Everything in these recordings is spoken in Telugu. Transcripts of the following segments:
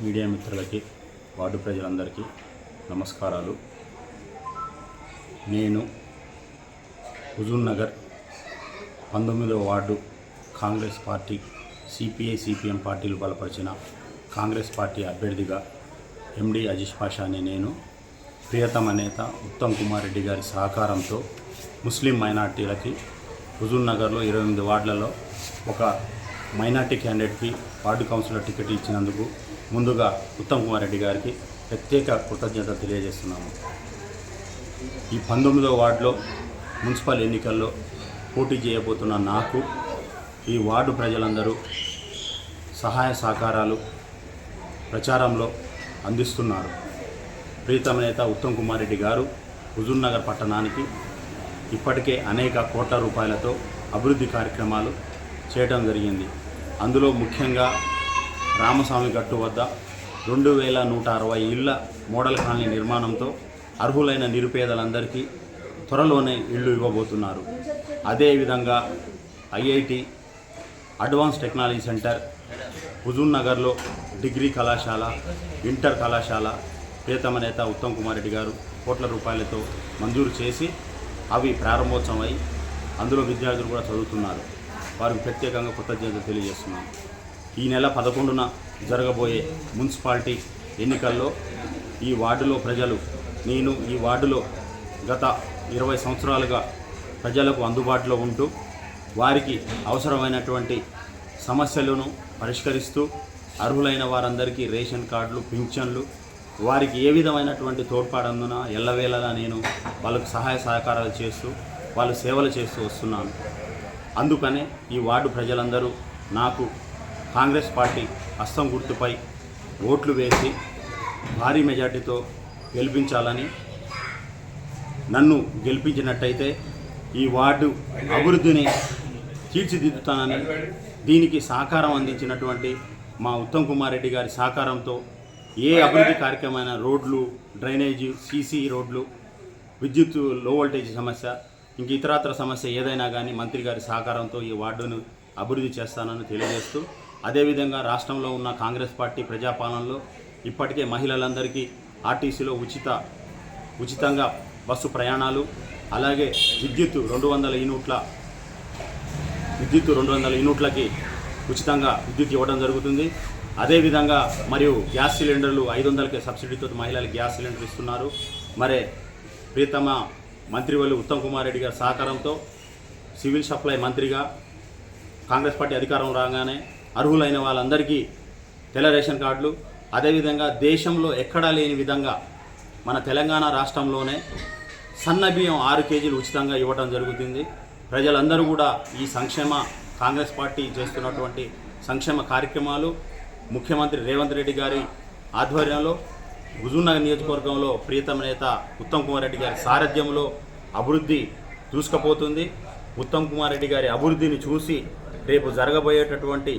మీడియా మిత్రులకి, వార్డు ప్రజలందరికీ నమస్కారాలు. నేను హుజూర్ నగర్ 19వ ward Congress party CPI CPM పార్టీలు బలపరిచిన కాంగ్రెస్ పార్టీ అభ్యర్థిగా ఎండి అజీజ్ పాషా అనే నేను ప్రియతమ నేత ఉత్తమ్ కుమార్ రెడ్డి గారి సహకారంతో ముస్లిం మైనార్టీలకి హుజూర్ నగర్లో 28 వార్డులలో ఒక మైనార్టీ క్యాండిడేట్కి వార్డు కౌన్సిలర్ టికెట్ ఇచ్చినందుకు ముందుగా ఉత్తమ్ కుమార్ రెడ్డి గారికి ప్రత్యేక కృతజ్ఞత తెలియజేస్తున్నాము. ఈ 19వ వార్డులో మున్సిపల్ ఎన్నికల్లో పోటీ చేయబోతున్న నాకు ఈ వార్డు ప్రజలందరూ సహాయ సహకారాలు ప్రచారంలో అందిస్తున్నారు. ప్రీతమ నేత ఉత్తమ్ కుమార్ రెడ్డి గారు హుజూర్ నగర్ పట్టణానికి ఇప్పటికే అనేక కోట్ల రూపాయలతో అభివృద్ధి కార్యక్రమాలు చేయడం జరిగింది. అందులో ముఖ్యంగా రామస్వామి గట్టు వద్ద 2160 ఇళ్ల మోడల్ కాలనీ నిర్మాణంతో అర్హులైన నిరుపేదలందరికీ త్వరలోనే ఇళ్ళు ఇవ్వబోతున్నారు. అదేవిధంగా IIT advance technology centre, Huzur నగర్లో డిగ్రీ కళాశాల, ఇంటర్ కళాశాల ప్రియతమ నేత ఉత్తమ్ కుమార్ రెడ్డి గారు కోట్ల రూపాయలతో మంజూరు చేసి అవి ప్రారంభోత్సవమై అందులో విద్యార్థులు కూడా చదువుతున్నారు. వారికి ప్రత్యేకంగా కృతజ్ఞతలు తెలియజేస్తున్నాం. ఈ నెల 11న జరగబోయే మున్సిపాలిటీ ఎన్నికల్లో ఈ వార్డులో ప్రజలు, నేను ఈ వార్డులో గత 20 సంవత్సరాలుగా ప్రజలకు అందుబాటులో ఉంటూ వారికి అవసరమైనటువంటి సమస్యలను పరిష్కరిస్తూ అర్హులైన వారందరికీ రేషన్ కార్డులు, పింఛన్లు, వారికి ఏ విధమైనటువంటి తోడ్పాడందున ఎల్లవేళలా నేను వాళ్ళకు సహాయ సహకారాలు చేస్తూ వాళ్ళు సేవలు చేస్తూ వస్తున్నాను. అందుకనే ఈ వార్డు ప్రజలందరూ నాకు కాంగ్రెస్ పార్టీ హస్తం గుర్తుపై ఓట్లు వేసి భారీ మెజార్టీతో గెలిపించాలని, నన్ను గెలిపించినట్టయితే ఈ వార్డు అభివృద్ధిని తీర్చిదిద్దుతానని, దీనికి సహకారం అందించినటువంటి మా ఉత్తమ్ కుమార్ రెడ్డి గారి సహకారంతో ఏ అభివృద్ధి కార్యక్రమమైన రోడ్లు, డ్రైనేజీ, సీసీ రోడ్లు, విద్యుత్ లో వోల్టేజ్ సమస్య, ఇంక ఇతరత్ర సమస్య ఏదైనా కానీ మంత్రి గారి సహకారంతో ఈ వార్డును అభివృద్ధి చేస్తానని తెలియజేస్తూ, అదేవిధంగా రాష్ట్రంలో ఉన్న కాంగ్రెస్ పార్టీ ప్రజాపాలనలో ఇప్పటికే మహిళలందరికీ ఆర్టీసీలో ఉచితంగా బస్సు ప్రయాణాలు, అలాగే విద్యుత్ 200 యూనిట్లకి ఉచితంగా విద్యుత్ ఇవ్వడం జరుగుతుంది. అదేవిధంగా మరియు గ్యాస్ సిలిండర్లు 500కే సబ్సిడీతో మహిళలకు గ్యాస్ సిలిండర్ ఇస్తున్నారు. మరి ప్రియతమ మంత్రివర్యులు ఉత్తమ్ కుమార్ రెడ్డి గారి సహకారంతో సివిల్ సప్లై మంత్రిగా కాంగ్రెస్ పార్టీ అధికారం రాగానే అర్హులైన వాళ్ళందరికీ తెల్ల రేషన్ కార్డులు, అదేవిధంగా దేశంలో ఎక్కడా లేని విధంగా మన తెలంగాణ రాష్ట్రంలోనే సన్న బియ్యం 6 కేజీలు ఉచితంగా ఇవ్వడం జరుగుతుంది. ప్రజలందరూ కూడా ఈ కాంగ్రెస్ పార్టీ చేస్తున్నటువంటి సంక్షేమ కార్యక్రమాలు ముఖ్యమంత్రి రేవంత్ రెడ్డి గారి ఆధ్వర్యంలో హుజూర్ నగర్ నియోజకవర్గంలో ప్రియతమ నేత ఉత్తమ్ కుమార్ రెడ్డి గారి సారథ్యంలో అభివృద్ధి దూసుకుపోతుంది. ఉత్తమ్ కుమార్ రెడ్డి గారి అభివృద్ధిని చూసి రేపు జరగబోయేటటువంటి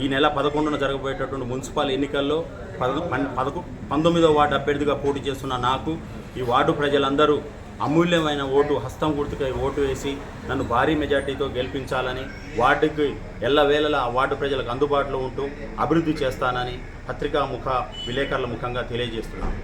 ఈ నెల 11న జరగబోయేటటువంటి మున్సిపల్ ఎన్నికల్లో 19వ వార్డు అభ్యర్థిగా పోటీ చేస్తున్న నాకు ఈ వార్డు ప్రజలందరూ అమూల్యమైన ఓటు, హస్తం గుర్తుకై ఓటు వేసి నన్ను భారీ మెజార్టీతో గెలిపించాలని, వార్డుకి ఎల్లవేళలా వార్డు ప్రజలకు అందుబాటులో ఉంటూ అభివృద్ధి చేస్తానని విలేకరుల ముఖంగా తెలియజేస్తున్నాను.